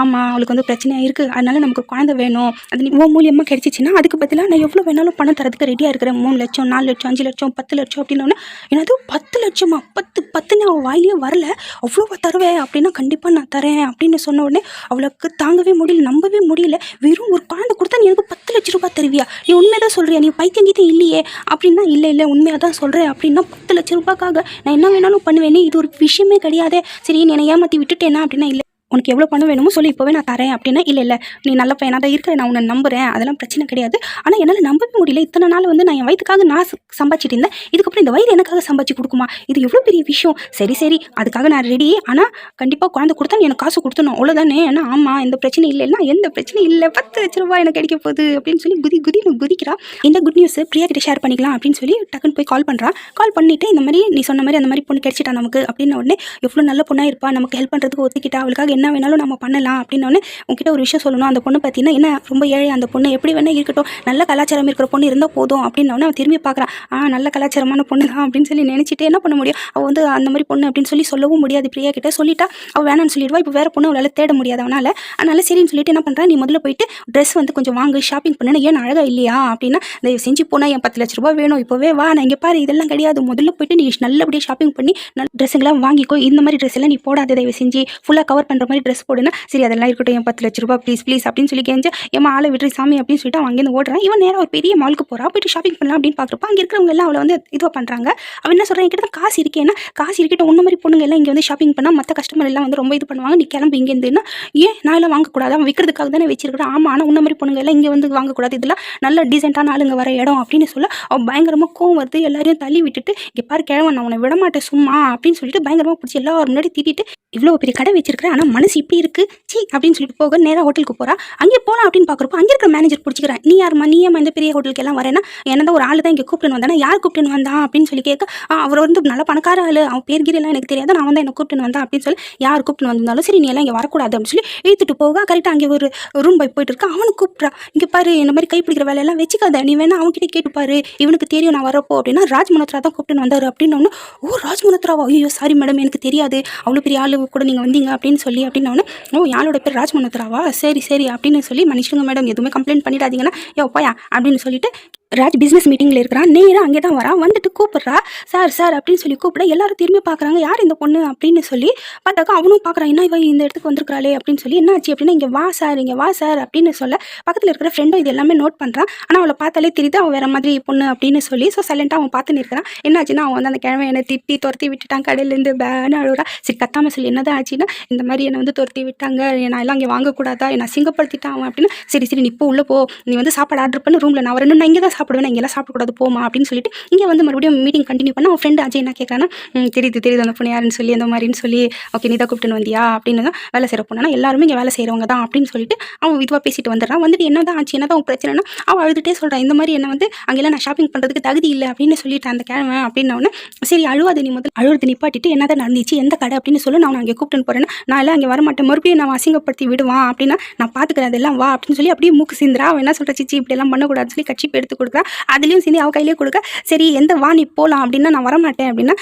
Speaker 1: ஆமாம் அவளுக்கு வந்து பிரச்சனையாக இருக்குது, அதனால நமக்கு குழந்தை வேணும், அது நீ உன் மூலியமாக கிடைச்சிச்சின்னா அதுக்கு பதிலாக நான் எவ்வளோ வேணாலும் பணம் தரதுக்கு ரெடியாக இருக்கிறேன், 3 லட்சம் 4 லட்சம் 5 லட்சம் 10 லட்சம் அப்படின்னோடனே, என்னது 10 லட்சமா, 10 அவள் வாயிலே வரல, அவ்வளோவா தருவேன் அப்படின்னா கண்டிப்பாக நான் தரேன் அப்படின்னு சொன்ன உடனே அவளுக்கு தாங்கவே முடியல, நம்பவே முடியல. வெறும் ஒரு குழந்தை கொடுத்தா நீ எனக்கு 10 லட்ச ரூபாய் தருவியா, நீ உண்மையாக சொல்கிறியா, நீ பைத்தியம் கீத்தம் இல்லையே அப்படின்னா, இல்லை உண்மையாக தான் சொல்கிறேன் அப்படின்னா, 10 லட்ச ரூபாய்க்காக நான் என்ன வேணாலும் பண்ணுவேனே, இது ஒரு விஷயமே கிடையாது, சரி நீ என்னை ஏமாற்றி விட்டுட்டேன்னா அப்படின்னா, இல்லை உனக்கு எவ்வளோ பணம் வேணுமோ சொல்லி இப்போவே நான் தரேன் அப்படின்னா, இல்லை நீ நல்ல பையனாக தான் இருக்கிற, நான் உன்னை நம்புகிறேன், அதெல்லாம் பிரச்சனை கிடையாது, ஆனால் என்னால் நம்பவே முடியல, இத்தனை நாள் வந்து நான் என் வயிற்றுக்காக நான் சம்பாதிச்சிட்டு இருந்தேன், இதுக்கப்புறம் இந்த வயிறு எனக்காக சம்பாதிச்சு கொடுக்குமா, இது எவ்வளோ பெரிய விஷயம், சரி அதுக்காக நான் ரெடி, ஆனால் கண்டிப்பாக குழந்தை கொடுத்தா நீ எனக்கு காசு கொடுத்தணும் அவ்வளோதானே, ஏன்னா ஆமாம் இந்த பிரச்சனை இல்லைன்னா எந்த பிரச்சனையும் இல்லை, 10 லட்ச ரூபாய் எனக்கு கிடைக்க போகுது அப்படின்னு சொல்லி குதிக்கிறா. இந்த குட் நியூஸ் பிரியா கிட்ட ஷேர் பண்ணிக்கலாம் அப்படின்னு சொல்லி டக்குன்னு போய் கால் பண்ணுறான். கால் பண்ணிவிட்டு இந்த மாதிரி நீ சொன்ன மாதிரி அந்த மாதிரி பொண்ணு கிடைச்சிட்டா நமக்கு அப்படின்ன உடனே, எவ்வளோ நல்ல பொண்ணாக இருப்பா, நமக்கு ஹெல்ப் பண்ணுறதுக்கு ஒத்துக்கிட்டா, அவளுக்காக என்ன வேணாலும் நம்ம பண்ணலாம் அப்படின்னோடனே உங்ககிட்ட ஒரு விஷயம் சொல்லணும். அந்த பொண்ணு பார்த்தீங்கன்னா என்ன ரொம்ப ஏழை, அந்த பொண்ணு எப்படி வேணால் இருக்கட்டும், நல்ல கலாச்சாரம் இருக்கிற பொண்ணு இருந்தால் போதும் அப்படின்னோடனே அவன் திரும்பி பார்க்குறான். நல்ல கலாச்சாரமான பொண்ணு தான் அப்படின்னு சொல்லி நினச்சிட்டு என்ன பண்ண முடியும், அவள் வந்து அந்த மாதிரி பொண்ணு அப்படின்னு சொல்லி சொல்லவும் முடியாது. பிரியா கிட்ட சொல்லிட்டா அவள் வேணான்னு சொல்லிடுவா. இப்போ வேறு பொண்ணு அவளால் தேட முடியாது அவனால். அதனால சரின்னு சொல்லிட்டு என்ன பண்ணுறா, நீ முதல்ல போயிட்டு ட்ரெஸ் வந்து கொஞ்சம் வாங்கு, ஷாப்பிங் பண்ணு, ஏன் அழகாக இல்லையா அப்படின்னா, தயவு செஞ்சு போனால் என் 10 லட்ச ரூபா வேணும், இப்போவே வா, நான் இங்கே பாரு இதெல்லாம் கிடையாது, முதல்ல போயிட்டு நீ நல்லபடியாக ஷாப்பிங் பண்ணி நல்ல ட்ரெஸ்ஸுங்களாம் வாங்கிக்கோ, இந்த மாதிரி ட்ரெஸ் எல்லாம் நீ போடாத, தயவு செஞ்சு ஃபுல்லாக கவர் பண்ணுற மாதிரி ட்ரெஸ் போடுனா, சரி அதெல்லாம் இருக்கட்டும், என் 10 லட்ச ரூபா ப்ளீஸ் ப்ளீஸ் அப்படின்னு சொல்லி கேஞ்ச ஏமா ஆளை விட்டுரு சாமி அப்படின்னு சொல்லிட்டு அவன் அங்கேருந்து ஓடுறான். இவன் நேராக ஒரு பெரிய மாலுக்கு போகிறா, போயிட்டு ஷாப்பிங் பண்ணலாம் அப்படின்னு பார்க்குறப்ப அங்கே இருக்கிறவங்க எல்லாம் அவளை வந்து இதுவாக பண்ணுறாங்க. அவன் என்ன சொல்கிறான், என்கிட்ட தான் காசு இருக்கேன்னா, காசு இருக்கட்டும், உன்ன மாதிரி பொண்ணுங்க எல்லாம் இங்கே வந்து ஷாப்பிங் பண்ணால் மற்ற கஸ்டமர் எல்லாம் வந்து ரொம்ப இது பண்ணுவாங்க, நீ கிளம்பு இங்கேருந்துன்னா, ஏன் நான் எல்லாம் வாங்கக்கூடாது, அவன் விற்கிறதுக்காக தானே வச்சிருக்கிறேன். ஆமாம், ஆனால் உன்ன மாதிரி பொண்ணுங்க எல்லாம் இங்கே வந்து வாங்கக்கூடாது, இதெல்லாம் நல்ல டீசெண்டான ஆளுங்க வர இடம் அப்படின்னு சொல்ல அவன் பயங்கரமாக கோவம் வருது. எல்லாரையும் தள்ளி விட்டுட்டு இங்கே பாரு கிழவன், நான் உன்னை விடமாட்டேன் சும்மா அப்படின்னு சொல்லிட்டு பயங்கரமாக பிடிச்சி எல்லாரும் முன்னாடி திட்டிட்டு, இவ்வளோ பெரிய கடை வச்சிருக்கிறேன் ஆனால் மனசு இப்படி இருக்குது சி அப்படின்னு சொல்லிட்டு போக நேராக ஹோட்டலுக்கு போகிறா. அங்கே போகலாம் அப்படின்னு பார்க்குறப்போ அங்கே இருக்கிற மேனேஜர் பிடிச்சிக்கிறேன், நீ யாருமா, நீ ஏமா இந்த பெரிய ஹோட்டலுக்கு எல்லாம் வரேன்னா, என்ன ஒரு ஆள் தான் இங்கே கூப்பிட்டுன்னு வந்தானா, யார் கூப்பிட்டுன்னு வந்தான் அப்படின்னு சொல்லி கேட்க, அவர் வந்து நல்ல பணக்கார ஆள், அவன் பேர் கீரெல்லாம் எனக்கு தெரியாது, நான் வந்து என்ன கூப்பிட்டுன்னு வந்தான் அப்படின்னு சொல்லி, யார் கூப்பிட்டுன்னு வந்தாலும் சரி நீ எல்லாம் இங்கே வரக்கூடாது அப்படின்னு சொல்லி இழுத்துட்டு போக கரெக்டாக அங்கே ஒரு ரூம் போய் போயிட்டு இருக்கா. அவனுக்கு கூப்பிட்றா, இங்கே பாரு இந்த மாதிரி கை பிடிக்கிற வேலையெல்லாம் வச்சுக்காத, நீ வேணா அவன்கிட்ட கேட்டுப்பாரு, இவனுக்கு தெரியும் நான் வரப்போ அப்படின்னா, ராஜ் மனோத்ரா தான் கூப்பிட்டுன்னு வந்தார் அப்படின்னு ஒன்று. ஓ ராஜ் மனோத்ராவா, ஐயோ சாரி மேடம் எனக்கு தெரியாது, அவ்வளோ பெரிய ஆள் கூட நீங்கள் வந்தீங்க அப்படின்னு சொல்லி அப்படின்னோடனே, ஓ யாரோட பேர் ராஜ் மனோத்ராவா, சரி சரி அப்படின்னு சொல்லி, மன்னிச்சுங்க மேடம் எதுவுமே கம்ப்ளைண்ட் பண்ணிடாதீங்கன்னா, யோ போயா அப்படின்னு சொல்லிட்டு ராஜ் பிஸ்னஸ் மீட்டிங்கில் இருக்கிறான். நேராக அங்கே தான் வரான். வந்துட்டு கூப்பிட்றா, சார் சார் அப்படின்னு சொல்லி கூப்பிட எல்லாரும் திரும்பி பார்க்குறாங்க, யார் இந்த பொண்ணு அப்படின்னு சொல்லி பார்த்தாக்கா அவனும் பார்க்குறான், என்ன இவ இந்த இடத்துக்கு வந்திருக்கிறாளே அப்படின்னு சொல்லி, என்ன ஆச்சு அப்படின்னா, இங்கே வா சார் இங்கே வா சார் அப்படின்னு சொல்ல பக்கத்தில் இருக்கிற ஃப்ரெண்டும் இது எல்லாமே நோட் பண்ணுறான். ஆனால் அவளை பார்த்தாலே தெரியுது அவன் வேறு மாதிரி பொண்ணு அப்படின்னு சொல்லி, ஸோ சைலண்ட்டாக அவன் பார்த்து நிற்கிறான். என்ன ஆச்சுன்னா, அவன் வந்து அந்த கிழமை என்னை திட்டி துரத்தி விட்டுட்டான் கடையிலேருந்து பேன்னு அழுகுறா. சரி கத்தாமல் சொல்லி என்னதான் ஆச்சுன்னா, இந்த மாதிரி என்னை வந்து துரத்தி விட்டாங்க, நான் எல்லாம் இங்கே வாங்கக்கூடாதா, என்னை அசிங்கப்படுத்திட்டான் அவன் அப்படின்னா, சரி சரி நீ இப்போ உள்ளே போ, நீ வந்து சாப்பாடு ஆர்டர் பண்ணு ரூமில் நான் வரணும், நான் இங்கே தான் சாப்பிடுவேன், இங்கெல்லாம் சாப்பிடக்கூடாது போமா அப்படின்னு சொல்லிட்டு இங்கே வந்து மறுபடியும் மீட்டிங் கண்டினியூ பண்ண அவன் ஃப்ரெண்டு அஜய் என்ன கேட்குறான்னா, தெரியுது அந்த பொண்ணு யாருன்னு சொல்லி அந்த மாதிரின்னு சொல்லி, ஓகே நீ தான் கூப்பிட்டுன்னு வந்தியா அப்படின்னு தான், வேலை செய்கிற பொண்ணுனா எல்லாருமே இங்கே வேலை செய்கிறவங்க தான் அப்படின்னு சொல்லிட்டு அவன் இதுவாக பேசிட்டு வந்துடுறான். வந்துட்டு என்ன தான் ஆச்சு, என்ன தான் பிரச்சனைனா அவன் அழுதுகிட்டே சொல்கிறான், இந்த மாதிரி என்ன வந்து அங்கெல்லாம் நான் ஷாப்பிங் பண்ணுறதுக்கு தகுதி இல்லை அப்படின்னு சொல்லிட்டு அந்த கிழமை அப்படின்னோடனே, சரி அழுவாது நீ முதல்ல அழுவது நிப்பாட்டிட்டு என்ன தான் நடந்துச்சு எந்த கடை அப்படின்னு சொல்லி நான் அங்கே கூப்பிட்டுன்னு போகிறேன்னா, நான் எல்லாம் அங்கே வரமாட்டேன், மறுபடியும் நான் அசிங்கப்படுத்தி விடுவான் அப்படின்னா நான் பார்த்துக்கிறேன் அதெல்லாம் வா அப்படின்னு சொல்லி அப்படியே மூக்கு சிந்துறா. அவன் என்ன சொல்கிற, சிச்சி இப்படியெல்லாம் பண்ணக்கூடாதுன்னு சொல்லி கட்சி எடுத்து கொடுக்குறா. அதுலேயும் சிந்தி அவள் கையிலே கொடுக்க, சரி எந்த வா நீ போகலாம் அப்படின்னா, நான் வரமாட்டேன் அப்படின்னா,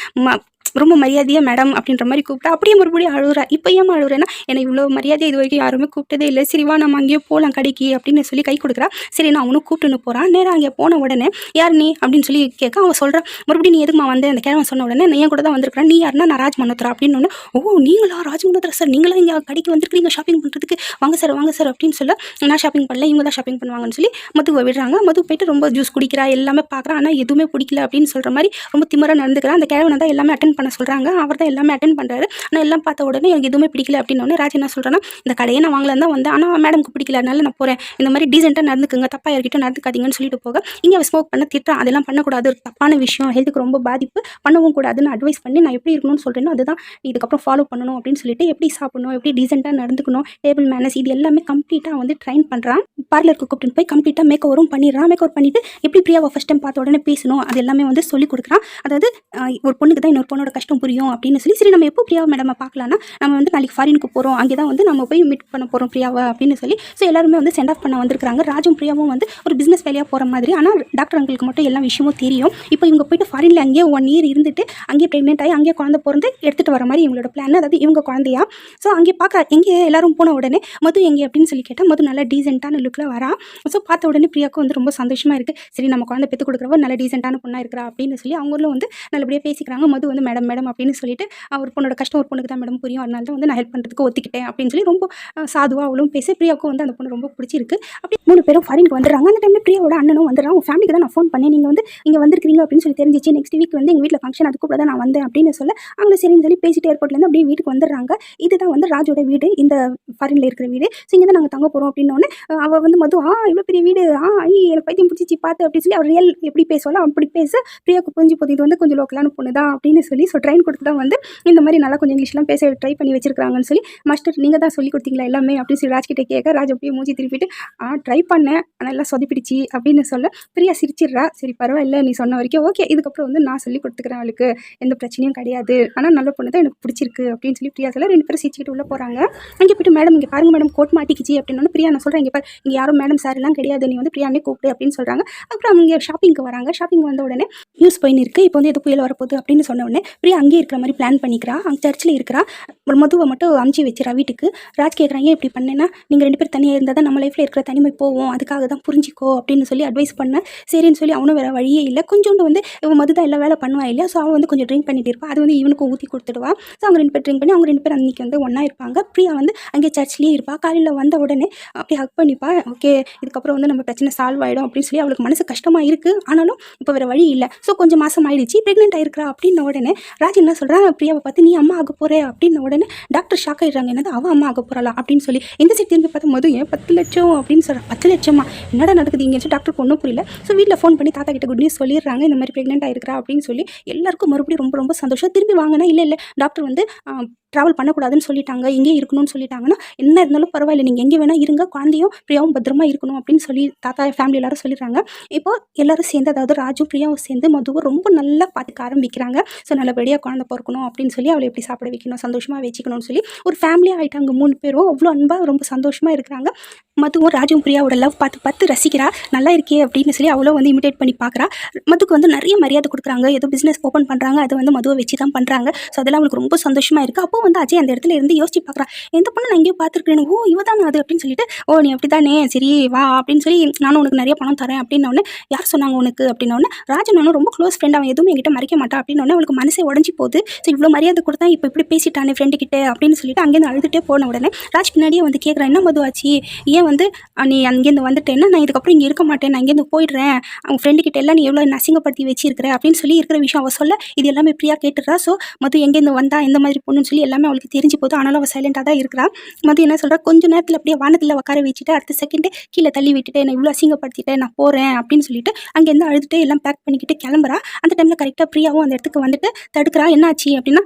Speaker 1: ரொம்ப மரியாதையாக மேடம் அப்படின்ற மாதிரி கூப்பிட்டா அப்படியே மறுபடியும் அழுகுறா. இப்போ ஏன் அழுகுறேன்னா, என்னை இவ்வளோ மரியாதை இது வரைக்கும் யாருமே கூப்பிட்டதே இல்லை, சரி வா நம்ம அங்கேயே போகலாம் கடைக்கு அப்படின்னு சொல்லி கை கொடுக்குறா. சரி நான் அவனும் கூப்பிட்டுன்னு போகிறான். நேராக அங்கே போன உடனே யார் நீ அப்படின்னு சொல்லி கேட்க, அவன் சொல்கிறான், மறுபடியும் நீ எதுக்குமா வந்து அந்த கிழவன் சொன்ன உடனே நான் என் கூட தான் வந்திருக்கிறேன், நீ யாருன்னா நான் ராஜ் மனோத்ரா அப்படின்னு ஒன்று. ஓ நீங்களா ராஜ் மனோத்ரா சார், நீங்களும் இங்கே கடைக்கு வந்திருக்கீங்க ஷாப்பிங் பண்ணுறதுக்கு, வாங்க சார் அப்படின்னு சொல்ல, நான் ஷாப்பிங் பண்ணல இவங்க தான் ஷாப்பிங் பண்ணுவாங்கன்னு சொல்லி மதுவை விடுறாங்க. மது போயிட்டு ரொம்ப ஜூஸ் குடிக்கிறா, எல்லாமே பார்க்குறான், ஆனால் எதுவுமே பிடிக்கல அப்படின்னு சொல்கிற மாதிரி ரொம்ப திமிராக நடந்துக்கிறான். அந்த கிழவனை தான் எல்லாமே அட்டென்ட் பண்ண சொல்கிறாங்க, அவர் தான் எல்லாமே அட்டென்ட் பண்ணுறாரு. ஆனால் எல்லாம் பார்த்த உடனே எனக்கு எதுவுமே பிடிக்கல அப்படின்னோடனே ராஜ் என்ன சொல்கிறேன்னா, இந்த கடையை நான் வாங்கலாம் தான் வந்தேன், ஆனால் மேடம்க்கு பிடிக்கல, அதனால நான் போகிறேன், இந்த மாதிரி டீசெண்டாக நடந்துக்குங்க, தப்பாக யார்கிட்ட நடந்துக்காதீங்கன்னு சொல்லிட்டு போக, இங்கே ஸ்மோக் பண்ண திட்டுறான், அதெல்லாம் பண்ணக்கூடாது, ஒரு தப்பான விஷயம், ஹெல்த்துக்கு ரொம்ப பாதிப்பு, பண்ணவும் கூடாதுன்னு அட்வைஸ் பண்ணி நான் எப்படி இருக்கணும்னு சொல்கிறேனோ அதுதான் நீ இதுக்கப்புறம் ஃபாலோ பண்ணணும் அப்படின்னு சொல்லிட்டு, எப்படி சாப்பிடணும், எப்படி டீசெண்டாக நடந்துக்கணும், டேபிள் மேனஸ் இது எல்லாமே கம்ப்ளீட்டாக வந்து ட்ரைன் பண்ணுறான். பார்லருக்கு கூப்பிட்டு போய் கம்ப்ளீட்டாக மேக் ஓவரும் பண்ணிடுறான். மேக் ஓவர் பண்ணிவிட்டு எப்படி பிரியாவை ஃபஸ்ட் டைம் பார்த்த உடனே பேசணும் அது எல்லாமே வந்து சொல்லிக் கொடுக்குறான். அதாவது ஒரு பொண்ணுக்கு தான் இன்னொரு பொண்ணோட கஷ்டம் புரியும் அப்படின்னு சொல்லி, சரி நம்ம எப்போ பிரியாவை மேடமை பார்க்கலாம்னா, நம்ம வந்து நாளைக்கு ஃபாரினுக்கு போகிறோம், அங்கே தான் வந்து நம்ம போய் மீட் பண்ண போகிறோம் பிரியாவை அப்படின்னு சொல்லி, ஸோ எல்லாருமே வந்து சென்ட் ஆஃப் பண்ண வந்திருக்காங்க. ராஜும் பிரியாவும் வந்து ஒரு பிஸ்னஸ் வேலையாக போகிற மாதிரி, ஆனால் டாக்டர் அங்களுக்கு மட்டும் எல்லா விஷயமும் தெரியும். இப்போ இவங்க போயிட்டு ஃபாரினில் அங்கேயே 1 இயர் இருந்துட்டு அங்கேயே ப்ரெக்னென்ட் ஆகி அங்கேயே குழந்தை பிறந்து எடுத்துகிட்டு வர மாதிரி இவங்களோட பிளான், அதாவது இவங்க குழந்தையா. ஸோ அங்கே பார்க்க எங்கே எல்லாரும் போன உடனே மது எங்கே அப்படின்னு சொல்லி கேட்டால், மது நல்லா டீசெண்டான லுக்கில் வரா. ஸோ பார்த்த உடனே பிரியாவுக்கு வந்து ரொம்ப சந்தோஷமாக இருக்குது, சரி நம்ம குழந்தை பெற்று கொடுக்குறவோ நல்ல டீசெண்டான பொண்ணாக இருக்கிறா அப்படின்னு சொல்லி அவங்க ஊரில் வந்து நல்லபடியாக பேசிக்கிறாங்க. மது வந்து மேடம் மேடம் அப்படின்னு சொல்லிட்டு, ஒரு பொண்ணோட கஷ்டம் ஒரு பொண்ணுக்கு தான் மேடம் புரியும், அதனால தான் வந்து நான் ஹெல்ப் பண்ணுறதுக்கு ஒத்துக்கிட்டேன் அப்படின்னு சொல்லி ரொம்ப சாதுவாக அவளும் பேசி, பிரியாவுக்கும் வந்து அந்த பொண்ணு ரொம்ப பிடிச்சிருக்கு. அப்படி 3 பேரும் ஃபாரினுக்கு வந்துடுறாங்க. அந்த டைமில் பிரியாவோட அண்ணனும் வந்துடுறான். உங்கள் ஃபேமிலிக்கு தான் நான் ஃபோன் பண்ணேன், நீங்கள் வந்து இங்கே வந்திருக்கீங்க அப்படின்னு சொல்லி தெரிஞ்சிச்சு, நெக்ஸ்ட் வீக் வந்து எங்கள் வீட்டில் ஃபங்க்ஷன், அதுக்கு கூட தான் நான் வந்தேன் அப்படின்னு சொல்ல, அவங்கள சரின்னு சொல்லி பேசிட்டு ஏர்போர்ட்லேருந்து அப்படியே வீட்டுக்கு வந்துடுறாங்க. இதுதான் வந்து ராஜோட வீடு, இந்த ஃபாரினில் இருக்கிற வீடு. ஸோ இங்கே தான் நாங்கள் தங்க போகிறோம் அப்படின்னோடனே அவள் வந்து மது இவ்வளோ பெரிய வீடு, எனக்கு பைத்தியம் பிடிச்சி பார்த்து அப்படின்னு சொல்லி அவர் ரியல் எப்படி பேசுவாலும் அப்படி பேச பிரியாவுக்கு புரிஞ்சு போது, இது வந்து கொஞ்சம் லோக்கலான பொண்ணு தான் அப்படின்னு சொல்லி சொல்லி ஸோ ட்ரெயின் கொடுத்து தான் வந்து இந்த மாதிரி நல்லா கொஞ்சம் இங்கிலீஷ்லாம் பேச ட்ரை பண்ணி வச்சிருக்காங்கன்னு சொல்லி மாஸ்டர் நீங்கள் தான் சொல்லி கொடுத்தீங்களா எல்லாமே அப்படின்னு சொல்லி ராஜ்கிட்ட கேட்க ராஜ் அப்படியே மூஞ்சி திருப்பிட்டு ட்ரை பண்ணேன் ஆனால் எல்லாம் சொதப்பிடுச்சு அப்படின்னு சொல்ல பிரியா சிரிச்சிடுறா. சரி பரவாயில்ல நீ சொன்ன வரைக்கும் ஓகே, இதுக்கப்புறம் வந்து நான் சொல்லி கொடுத்துக்கிறேன், அவளுக்கு எந்த பிரச்சனையும் கிடையாது, ஆனால் நல்ல பொண்ணு தான் எனக்கு பிடிச்சிருக்கு அப்படின்னு சொல்லி பிரியா சொல்ல 2 பேரும் சிரிச்சுக்கிட்டு உள்ளே போகிறாங்க. அங்கே போய்ட்டு மேடம் இங்கே பாருங்க மேடம் கோட் மாட்டிக்கிச்சு அப்படின்னு பிரியா நான் சொல்கிறேன், இங்கே பாரு இங்கே யாரும் மேடம் சார் எல்லாம் கிடையாது, நீ வந்து பிரியாவே கூப்பிடு அப்படின்னு சொல்கிறாங்க. அப்புறம் அவங்க ஷாப்பிங்க்கு வராங்க. ஷாப்பிங் வந்த உடனே நியூஸ் போயின்னு இருக்குது, இப்போ வந்து எது புயல் வரப்போகுது அப்படின்னு சொன்ன உடனே பிரியா அங்கேயே இருக்கிற மாதிரி பிளான் பண்ணிக்கிறா. அங்கே சர்ச்சில் இருக்கிறா. ஒரு மதுவை மட்டும் அமுச்சு வச்சிடறா வீட்டுக்கு. ராஜ் கேட்குறாங்க இப்படி பண்ணேன்னா நீங்கள் 2 பேர் தனியாக இருந்தால் தான் நம்ம லைஃப்பில் இருக்கிற தனிமை போவோம், அதுக்காக தான் புரிஞ்சிக்கோ அப்படின்னு சொல்லி அட்வைஸ் பண்ணேன். சரின்னு சொல்லி அவனும் வேறு வழியே இல்லை. கொஞ்சோண்டு வந்து இவன் மது தான் எல்லா வேலை பண்ணுவா இல்லையா, ஸோ அவன் வந்து கொஞ்சம் ட்ரிங்க் பண்ணிட்டு இருப்பா. அது வந்து இவனுக்கு ஊற்றி கொடுத்துடுவா. ஸோ அவங்க 2 பேர் ட்ரிங்க் பண்ணி அவங்க 2 பேர் அன்றைக்கி வந்து ஒன்றா இருப்பாங்க. பிரியா வந்து அங்கே சர்ச்லேயே இருப்பா. காலையில் வந்த உடனே அப்படியே ஹக் பண்ணிப்பா. ஓகே இதுக்கப்புறம் வந்து நம்ம பிரச்சனை சால்வ் ஆகிடும் அப்படின்னு சொல்லி அவளுக்கு மனசு கஷ்டமாக இருக்குது. ஆனாலும் இப்போ வேறு வழி இல்லை. ஸோ கொஞ்சம் மாதம் ஆயிடுச்சு, ப்ரெக்னென்ட் ஆகிருக்கிறா அப்படின்ன உடனே ராஜ் என்ன சொல்கிறான், பிரியாவை பார்த்து நீ அம்மா ஆக போகிற அப்படின்ன உடனே டாக்டர் ஷாக் ஆகிடுறாங்க. என்னது அவள் அம்மா ஆக போகிறாளா அப்படின்னு சொல்லி இந்த சைட் திரும்பி பார்த்து மது ஏன் 10 லட்சம் அப்படின்னு சொல்கிறேன். 10 லட்சமா என்னடா நடக்குது இங்கே டாக்டருக்கு ஒன்றும் புரியல. ஸோ வீட்டில் ஃபோன் பண்ணி தாத்தா கிட்ட குட் நியூஸ் சொல்லிடுறாங்க, இந்த மாதிரி ப்ரெக்னென்ட் ஆகிருக்கிறா அப்படின்னு சொல்லி. எல்லாருக்கும் மறுபடியும் ரொம்ப ரொம்ப சந்தோஷம். திரும்பி வாங்கினா இல்லை டாக்டர் வந்து ட்ராவல் பண்ணக்கூடாதுன்னு சொல்லிட்டாங்க, இங்கே இருக்கணும்னு சொல்லிட்டாங்கன்னா என்ன இருந்தாலும் பரவாயில்ல நீங்கள் எங்கே வேணால் இருங்க, குழந்தையும் பிரியாவும் பத்திரமா இருக்கணும் அப்படின்னு சொல்லி தாத்தா ஃபேமிலி எல்லாரும் சொல்லிடுறாங்க. இப்போ எல்லாரும் சேர்ந்து அதாவது ராஜும் பிரியாவும் சேர்ந்து மதுவை ரொம்ப நல்லா பார்த்துக்க ஆரம்பிக்கிறாங்க. ஸோ நல்லபடியாக குழந்தை பிறக்கணும் அப்படின்னு சொல்லி அவளை எப்படி சாப்பிட வைக்கணும், சந்தோஷமாக வச்சுக்கணும்னு சொல்லி ஒரு ஃபேமிலியாக ஆகிட்டாங்க. 3 பேரும் அவ்வளோ அன்பாக ரொம்ப சந்தோஷமாக இருக்கிறாங்க. மதுவும் ராஜும் பிரியாவோட லவ் பார்த்து ரசிக்கிறா. நல்லா இருக்கே அப்படின்னு சொல்லி அவ்வளோ வந்து இமிடேட் பண்ணி பார்க்குறா. மதுக்கு வந்து நிறைய மரியாதை கொடுக்குறாங்க. ஏதோ பிஸ்னஸ் ஓப்பன் பண்ணுறாங்க, அதை வந்து மதுவை வச்சு தான் பண்ணுறாங்க. ஸோ அதெல்லாம் அவளுக்கு ரொம்ப சந்தோஷமாக இருக்குது. அப்போ வந்து அஜய் அந்த இடத்துல இருந்து யோசிச்சு பார்க்குறா, எந்த பொண்ணு நான் எங்கேயோ பார்த்துருக்கேன், ஓ இவ தானே அது அப்படின்னு சொல்லிட்டு, ஓ நீ அப்படி தானே சரி வா அப்படின்னு சொல்லி நானும் உனக்கு நிறைய பணம் தரேன் அப்படின்னோடனே யார் சொன்னாங்க உனக்கு அப்படின்னோடனே ராஜன் நானும் ரொம்ப க்ளோஸ் ஃப்ரெண்ட், அவன் எதுவும் என்கிட்ட மறைக்க மாட்டான் அப்படின்னோடனே அவளுக்கு மனசே உடஞ்சி போகுது. ஸோ இவ்வளோ மரியாதை கொடுத்தா இப்போ இப்படி பேசிட்டானே ஃப்ரெண்டு கிட்டே அப்படின்னு சொல்லிட்டு அங்கேருந்து அழுதுகிட்டே போன உடனே ராஜ் பின்னாடியே வந்து கேட்குறேன், என்ன மது ஆச்சு, ஏன் வந்து நீ அங்கேருந்து வந்துட்டேன்னா நான் இதுக்கப்புறம் இங்கே இருக்க மாட்டேன், நான் இங்கேருந்து போயிடுறேன், அவங்க ஃப்ரெண்டு கிட்ட எல்லாம் நீ எவ்வளோ அசிங்கப்படுத்தி வச்சிருக்கிற அப்படின்னு சொல்லி இருக்கிற விஷயம் அவள் சொல்ல இது எல்லாமே பிரியா கேட்டுறா. ஸோ மது எங்கேருந்து வந்தா எந்த மாதிரி பொண்ணுன்னு சொல்லி எல்லாமே அவளுக்கு தெரிஞ்சு போகுது. ஆனாலும் அவள் சைலண்டாக தான் இருக்கிறா. மது என்ன சொல்கிறா, கொஞ்சம் நேரத்தில் அப்படியே வானத்தில் உட்கார வச்சுட்டு அடுத்த செகண்டே கீழே தள்ளி விட்டுட்டு நான் இவ்வளோ அசிங்கப்படுத்திட்டேன் நான் போகிறேன் அப்படின்னு சொல்லிட்டு அங்கேருந்து அழுதுட்டு எல்லாம் பேக் பண்ணிக்கிட்டு கிளம்புறா. அந்த டைமில் கரெக்டாக பிரியாவும் அந்த இடத்துக்கு வந்துட்டு தடுக்கிறா. என்னாச்சு அப்படின்னா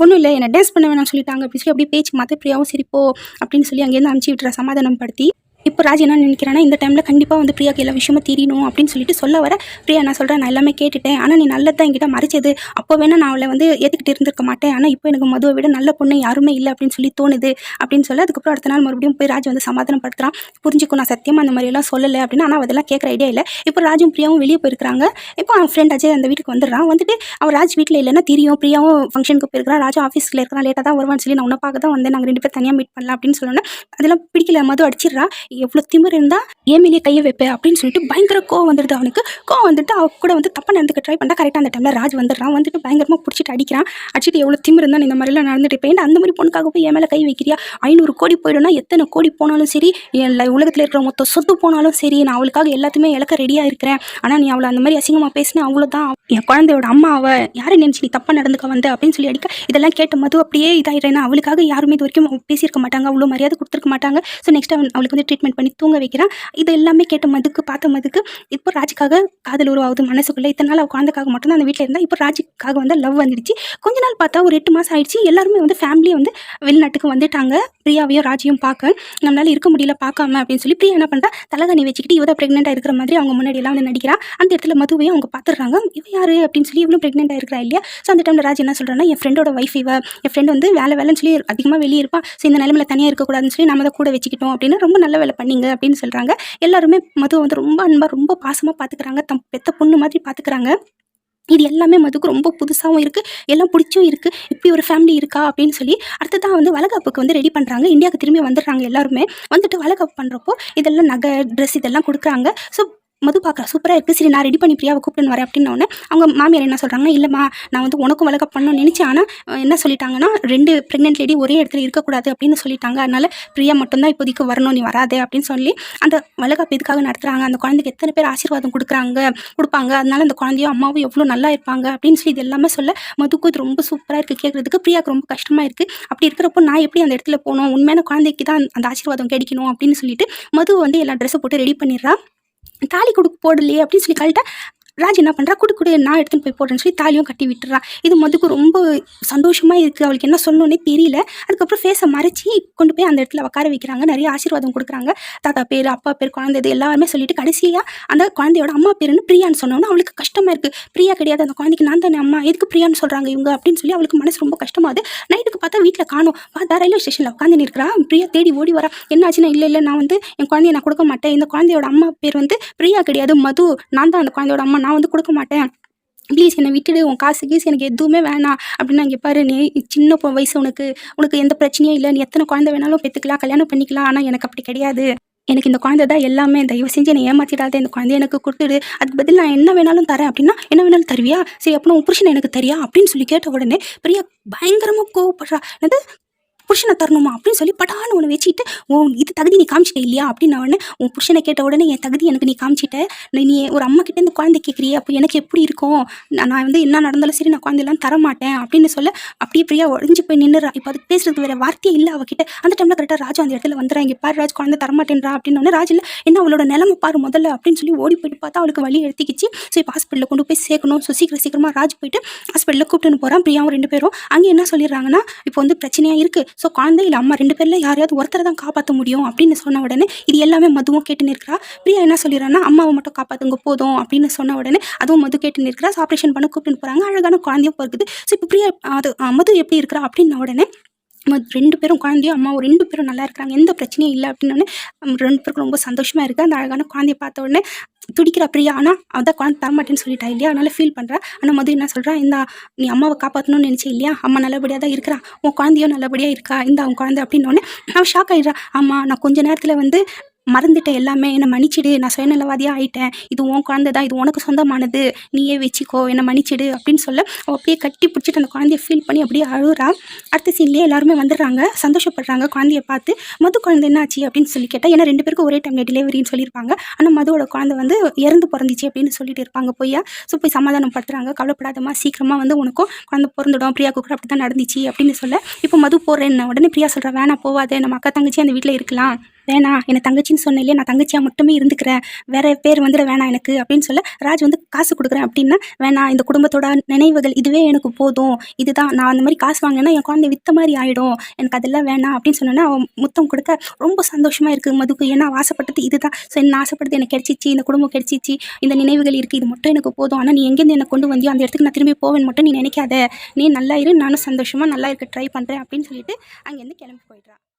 Speaker 1: ஒன்றும் இல்லை என்னை டான்ஸ் பண்ண வேணாம்னு சொல்லிட்டாங்க அப்படின்னு சொல்லி அப்படியே பேச்சு மாற்ற பிரியாவும் சரி போ அப்படின்னு சொல்லி அங்கேருந்து அனுப்பிச்சி விட்டுறா சமாதானம் படுத்தி. இப்போ ராஜ் என்ன நினைக்கிறான்னா இந்த டைமில் கண்டிப்பாக வந்து பிரியாக்கு எல்லா விஷயமும் தெரியணும் அப்படின்னு சொல்லிட்டு சொல்ல வர பிரியா நான் சொல்கிறேன், நான் எல்லாமே கேட்டுட்டேன், ஆனால் நீ நல்லதான் என்கிட்ட மறைச்சது, அப்போ வேணால் நான் அவளை வந்து ஏற்றுக்கிட்டு இருந்திருக்க மாட்டேன், ஆனால் இப்போ எனக்கு மதுவை விட நல்ல பொண்ணு யாருமே இல்லை அப்படின்னு சொல்லி தோணுது அப்படின்னு சொல்ல. அதுக்கப்புறம் அடுத்த நாள் மறுபடியும் போய் ராஜ் வந்து சமாதானப்படுத்துறான். புரிஞ்சுக்கும் நான் சத்தியமாக அந்த மாதிரியெல்லாம் சொல்லலை அப்படின்னு. ஆனால் அதெல்லாம் கேட்குற ஐடியா இல்லை. இப்போ ராஜும் பிரியாவும் வெளியே போயிருக்காங்க. இப்போ அவன் ஃப்ரெண்ட் அஜய் அந்த வீட்டுக்கு வந்துடுறான். வந்துட்டு அவன் ராஜ் வீட்டில் இல்லைன்னா தெரியும், பிரியாவும் ஃபங்க்ஷனுக்கு போயிருக்கிறான், ராஜா ஆஃபீஸில் இருக்கிறான், லேட்டாக தான் வருவான்னு சொல்லி நான் உன்னை பார்க்க தான் வந்தேன், நாங்கள் 2 பேர் தனியாக மீட் பண்ணலாம் அப்படின்னு சொல்லணும். அதெல்லாம் பிடிக்கல, மது அடிச்சிடுறா. எவ்வளோ திமிர் இருந்தால் ஏன் மேலேயே கையை வைப்பேன் அப்படின்னு சொல்லிட்டு பயங்கர கோவம் வந்துடுது அவனுக்கு. கோவம் வந்துட்டு அவ கூட வந்து தப்பாக நடந்துக்க ட்ரை பண்ணா. கரெக்டாக அந்த டைமில் ராஜ் வந்துடுறான். வந்துட்டு பயங்கரமாக பிடிச்சிட்டு அடிக்கிறான். அடிச்சுட்டு எவ்வளோ திமிர் இருந்தால் இந்த மாதிரிலாம் நடந்துட்டு இருப்பேன், அந்த மாதிரி பொண்ணுக்காக போய் என் மேலே கை வைக்கிறியா, 500 கோடி போயிடும்னா எத்தனை கோடி போனாலும் சரி, என் உலகத்தில் இருக்கிற மொத்த சொத்து போனாலும் சரி, நான் அவளுக்காக எல்லாத்தையுமே இழக்க ரெடியாக இருக்கிறேன், ஆனால் நீ அவளை அந்த மாதிரி அசிங்கமாக பேசினா அவ்வளோதான், என் குழந்தையோட அம்மா அவ யாரை நினச்சி நீ தப்பாக நடந்துக்க வந்த அப்படின்னு சொல்லி அடிக்க. இதெல்லாம் கேட்ட மது அப்படியே இதாகிடுறேன்னா அவளுக்காக யாருமே இது வரைக்கும் பேசியிருக்க மாட்டாங்க, அவ்வளோ மரியாதை கொடுத்துருக்க மாட்டாங்க. ஸோ நெக்ஸ்ட் அவளுக்கு வந்து ட்ரீட்மெண்ட் பண்ணி தூங்க வைக்கிறான். இது எல்லாமே கேட்ட மதுக்கு பார்த்த மதுக்கு இப்போ ராஜுக்காக காதல் உருவாகுது மனசுக்குள்ளே. இத்தனை நாள் அவள் குழந்தைக்காக மட்டும்தான் அந்த வீட்டில் இருந்தால் இப்போ ராஜுக்காக வந்து லவ் வந்துடுச்சு. கொஞ்ச நாள் பார்த்தா ஒரு 8 மாதம் ஆயிடுச்சு. எல்லாருமே வந்து ஃபேமிலியை வந்து வெளிநாட்டுக்கு வந்துட்டாங்க பிரியாவையும் ராஜையும் பார்க்க. நம்மளால இருக்க முடியல பார்க்காம அப்படின்னு சொல்லி பிரியா என்ன பண்ணுறா, தலைகாணி வச்சுக்கிட்டு இவ தான் ப்ரெக்னென்ட்டாக இருக்கிற மாதிரி அவங்க முன்னாடி எல்லாம் வந்து நடிக்கிறா. அந்த இடத்துல மதுவையும் அவங்க பார்த்துடுறாங்க. இவ யாரு அப்படின்னு சொல்லி இவனும் ப்ரெக்னென்ட்டாக இருக்கிறா இல்லையா. ஸோ அந்த டைமில் ராஜ் என்ன சொல்கிறான்னா, என் ஃப்ரெண்டோட வைஃப் இவ, என் ஃப்ரெண்ட் வந்து வேலைன்னு சொல்லி அதிகமாக வெளியே இருப்பான், ஸோ இந்த நிலைமையில் தனியாக இருக்கக்கூடாதுன்னு சொல்லி நம்ம தான் கூட வச்சுக்கிட்டோம் அப்படின்னு ரொம்ப நல்ல வேலை பண்ணிங்க அப்படின்னு சொல்கிறாங்க. எல்லாருமே மதுவை வந்து ரொம்ப அன்பாக ரொம்ப பாசமாக பார்த்துக்கிறாங்க, தம் பெத்த பொண்ணு மாதிரி பார்த்துக்கிறாங்க. இது எல்லாமே மதுக்கு ரொம்ப புதுசாகவும் இருக்குது, எல்லாம் பிடிச்சும் இருக்குது. இப்படி ஒரு ஃபேமிலி இருக்கா அப்படின்னு சொல்லி அடுத்ததான் வந்து வளகாப்புக்கு வந்து ரெடி பண்ணுறாங்க. இந்தியாவுக்கு திரும்பி வந்துடுறாங்க எல்லாருமே. வந்துட்டு வளகாப்பு பண்ணுறப்போ இதெல்லாம் நகை ட்ரெஸ் இதெல்லாம் கொடுக்குறாங்க. ஸோ மது பார்க்குறா சூப்பராக இருக்குது, சரி நான் ரெடி பண்ணி பிரியாவை கூப்பிட்டுன்னு வரேன் அப்படின்னோடனே அவங்க மாமியார் என்ன சொல்கிறாங்கன்னா, இல்லைம்மா நான் வந்து உனக்கும் வளகாப்பு பண்ணணும்னு நினச்சேன், ஆனால் என்ன சொல்லிட்டாங்கன்னா 2 ப்ரெக்னென்ட் லேடி ஒரே இடத்துல இருக்கக்கூடாது அப்படின்னு சொல்லிட்டாங்க, அதனால் பிரியா மட்டும்தான் இப்போதைக்கு வரணும், நீ வராதே அப்படின்னு சொல்லி அந்த வளகாப்பு எதுக்காக நடத்துகிறாங்க, அந்த குழந்தைக்கு எத்தனை பேர் ஆசீர்வாதம் கொடுப்பாங்க, அதனால அந்த குழந்தையும் அம்மாவும் எவ்வளோ நல்லா இருப்பாங்க அப்படின்னு சொல்லி இது எல்லாமே சொல்ல மதுக்கு இது ரொம்ப சூப்பராக இருக்குது கேட்குறதுக்கு. பிரியாவுக்கு ரொம்ப கஷ்டமாக இருக்குது. அப்படி இருக்கிறப்போ நான் எப்படி அந்த இடத்துல போகணும், உண்மையான குழந்தைக்கு தான் அந்த ஆசீர்வாதம் கிடைக்கணும் அப்படின்னு சொல்லிட்டு மது வந்து எல்லா ட்ரெஸ்ஸை போட்டு ரெடி பண்ணிடுறா. தாலி போடலையே அப்படின்னு சொல்லி கழட்ட ராஜ் என்ன பண்ணுறா, குடு குடு நான் எடுத்துன்னு போய் போடுறேன்னு சொல்லி தாலியும் கட்டி விட்டுறா. இது மதுக்கு ரொம்ப சந்தோஷமாக இருக்குது. அவளுக்கு என்ன சொல்லணுன்னே தெரியல. அதுக்கப்புறம் ஃபேஸை மறைச்சி கொண்டு போய் அந்த இடத்துல உட்கார வைக்கிறாங்க. நிறைய ஆசீர்வாதம் கொடுக்குறாங்க. தாத்தா பேர், அப்பா பேர், குழந்தை இது எல்லாருமே சொல்லிட்டு கடைசியாக அந்த குழந்தையோட அம்மா பேருன்னு பிரியான்னு சொன்னோன்னா அவளுக்கு கஷ்டமாக இருக்குது. பிரியா கிடையாது, அந்த குழந்தைக்கு நான் தானே அம்மா, எதுக்கு பிரியான்னு சொல்கிறாங்க இவங்க அப்படின்னு சொல்லி அவளுக்கு மனசு ரொம்ப கஷ்டமாகுது. நைட்டுக்கு பார்த்தா வீட்டில் காணோம். பார்த்தா ரயில்வே ஸ்டேஷனில் உட்காந்து நிற்கிறா. பிரியா தேடி ஓடி வரா. என்ன ஆச்சுன்னா, இல்லை நான் வந்து என் குழந்தைய நான் கொடுக்க மாட்டேன். இந்த குழந்தையோட அம்மா பேர் வந்து பிரியா கிடையாது, மது. நான் தான் அந்த குழந்தையோட அம்மா. நான் வந்து கொடுக்க மாட்டேன். ப்ளீஸ் என்னை விட்டுடு. உன் காசு கீசு எனக்கு எதுவுமே வேணாம் அப்படின்னா, இங்கே பாரு நீ சின்ன வயசு, உனக்கு எந்த பிரச்சனையும் இல்லை. நீ எத்தனை குழந்தை வேணாலும் பெற்றுக்கலாம், கல்யாணம் பண்ணிக்கலாம். ஆனால் எனக்கு அப்படி கிடையாது. எனக்கு இந்த குழந்தை தான் எல்லாமே. தயவு செஞ்சு என்னை ஏமாற்றிடாத. இந்த குழந்தைய எனக்கு கொடுத்துடு. அதுக்கு பதில் நான் என்ன வேணாலும் தரேன் அப்படின்னா, என்ன வேணாலும் தருவியா? சரி அப்படின்னா உன் புருஷனை எனக்கு தரியா அப்படின்னு சொல்லி கேட்ட உடனே பிரியா பயங்கரமாக கோவப்படுறா. என்னது புருஷனை தரணுமா அப்படின்னு சொல்லி படான்னு ஒன்று வச்சுட்டு, இது தகுதி நீ காமிச்சிட்ட இல்லையா அப்படின்னு உடனே, உன் புருஷனை கேட்ட உடனே என் தகுதி எனக்கு நீ காமிச்சிட்ட. நீ ஒரு அம்மா கிட்டே இந்த குழந்தை கேட்குறியே, அப்போ எனக்கு எப்படி இருக்கும்? நான் வந்து என்ன நடந்தாலும் சரி நான் குழந்தையெல்லாம் தரமாட்டேன் அப்படின்னு சொல்ல அப்படியே பிரியா உடஞ்சி போய் நின்றுறா. இப்போ அதுக்கு பேசுறதுக்கு வேறு வார்த்தையே இல்லை அவகிட்ட. அந்த டைமில் கரெக்டாக ராஜு அந்த இடத்துல வந்துடுறா. இங்கே பாரு ராஜ் குழந்தை தரமாட்டேன்றா அப்படின்னு ராஜ் இல்லை, என்ன அவளோட நிலமை பாரு முதல்ல அப்படின்னு சொல்லி ஓடி போயிட்டு பார்த்தா அவளுக்கு வலி எடுத்துக்கிச்சு. ஸோ இப்போ ஹாஸ்பிட்டலில் கொண்டு போய் சேர்க்கணும். ஸோ சீக்கிரமாக ராஜ் போயிட்டு ஹாஸ்பிட்டலில் கூப்பிட்டுன்னு போகிறான். பிரியாவும் 2 பேரும் அங்கே என்ன சொல்லிடுறாங்கன்னா, இப்போ வந்து பிரச்சனையாக இருக்குது. ஸோ குழந்தை இல்லை அம்மா 2 பேரில் யாரையாவது ஒருத்தரை தான் காப்பாற்ற முடியும் அப்படின்னு சொன்ன உடனே இது எல்லாமே மதுவும் கேட்டு நிற்கிறா. பிரியா என்ன சொல்லிடுறான்னா, அம்மாவை மட்டும் காப்பாற்றுங்க போதும் அப்படின்னு சொன்ன உடனே அதுவும் மது கேட்டு நிற்கிறா. ஆப்ரேஷன் பண்ண கூப்பிட்டு போகிறாங்க. அழகான குழந்தையும் பிறகுது. ஸோ இப்போ பிரியா அது மது எப்படி இருக்கிறா அப்படின்ன உடனே 2 பேரும் குழந்தையும் அம்மாவும் 2 பேரும் நல்லா இருக்கிறாங்க, எந்த பிரச்சனையும் இல்லை அப்படின்னோடனே 2 பேருக்கும் ரொம்ப சந்தோஷமாக இருக்குது. அந்த அழகான குழந்தைய பார்த்த உடனே துடிக்கிறா பிரியா. ஆனால் அதான் குழந்தை தரமாட்டேன்னு சொல்லிட்டா இல்லையா, அதனால ஃபீல் பண்ணுறா. ஆனால் மது என்ன சொல்கிறா, நீ அம்மாவை காப்பாற்றணும்னு நினச்சி இல்லையா, அம்மா நல்லபடியாக தான் இருக்கிறா, உன் குழந்தையும் நல்லபடியாக இருக்கா, அவன் குழந்தை அப்படின்னோடனே அவன் ஷாக் ஆகிடுறா. ஆமாம் நான் கொஞ்ச நேரத்தில் வந்து மறந்துட்டேன் எல்லாமே, என்னை மன்னிச்சிடு, நான் சுயநலவாதியாக ஆகிட்டேன், இது உன் குழந்தை தான், இது உனக்கு சொந்தமானது, நீயே வச்சுக்கோ, என்னை மன்னிச்சிடு அப்படின்னு சொல்ல அவள் அப்படியே கட்டி பிடிச்சிட்டு அந்த குழந்தைய ஃபீல் பண்ணி அப்படியே அழுறா. அடுத்த சீன்லேயே எல்லாருமே வந்துடுறாங்க, சந்தோஷப்படுறாங்க குழந்தைய பார்த்து. மது குழந்தை என்னாச்சு அப்படின்னு சொல்லி கேட்டால், ஏன்னா 2 பேருக்கும் ஒரே டைமில் டெலிவரின்னு சொல்லியிருப்பாங்க. ஆனால் மதுவோட குழந்தை வந்து இறந்து பிறந்துச்சு அப்படின்னு சொல்லிட்டு இருப்பாங்க பொய்யா. ஸோ போய் சமாதானப்படுத்துறாங்க. கவலைப்படாதம்மா, சீக்கிரமாக வந்து உனக்கும் குழந்தை பிறந்துடும், பிரியாவுக்கு கூட அப்படி தான் நடந்துச்சு அப்படின்னு சொல்ல இப்போ மது போகிறேன்னு உடனே பிரியா சொல்கிறா, வேணாம் போவாதே, நம்ம அக்கா தங்கச்சி அந்த வீட்டில் இருக்கலாம், வேணாம் என்னை தங்கச்சின்னு சொன்னேன் இல்லையா, நான் தங்கச்சியாக மட்டுமே இருந்துக்கிறேன், வேற பேர் வந்துட வேணாம் எனக்கு அப்படின்னு சொல்ல ராஜ் வந்து காசு கொடுக்குறேன் அப்படின்னா, வேணாம் இந்த குடும்பத்தோட நினைவுகள் இதுவே எனக்கு போதும், இதுதான் நான் அந்த மாதிரி காசு வாங்கினேன்னா என் குழந்தை வித்த மாதிரி ஆகிடும், எனக்கு அதெல்லாம் வேணாம் அப்படின்னு சொன்னேன்னா அவன் முத்தம் கொடுக்க ரொம்ப சந்தோஷமாக இருக்குது மதுக்கு. ஏன்னா ஆசைப்பட்டது இதுதான். ஸோ என்ன ஆசைப்பட்டது எனக்கு கிடைச்சிச்சு, இந்த குடும்பம் கிடைச்சிச்சு, இந்த நினைவுகள் இருக்குது, இது மட்டும் எனக்கு போதும். ஆனால் நீ எங்கேருந்து என்னை கொண்டு வந்தியோ அந்த இடத்துக்கு நான் திரும்பி போவேன் மட்டும் நீ நினைக்காத, நீ நல்லா இரு, நானும் சந்தோஷமாக நல்லா இருக்க ட்ரை பண்ணுறேன் அப்படின்னு சொல்லிட்டு அங்கேருந்து கிளம்பி போயிடுறான்.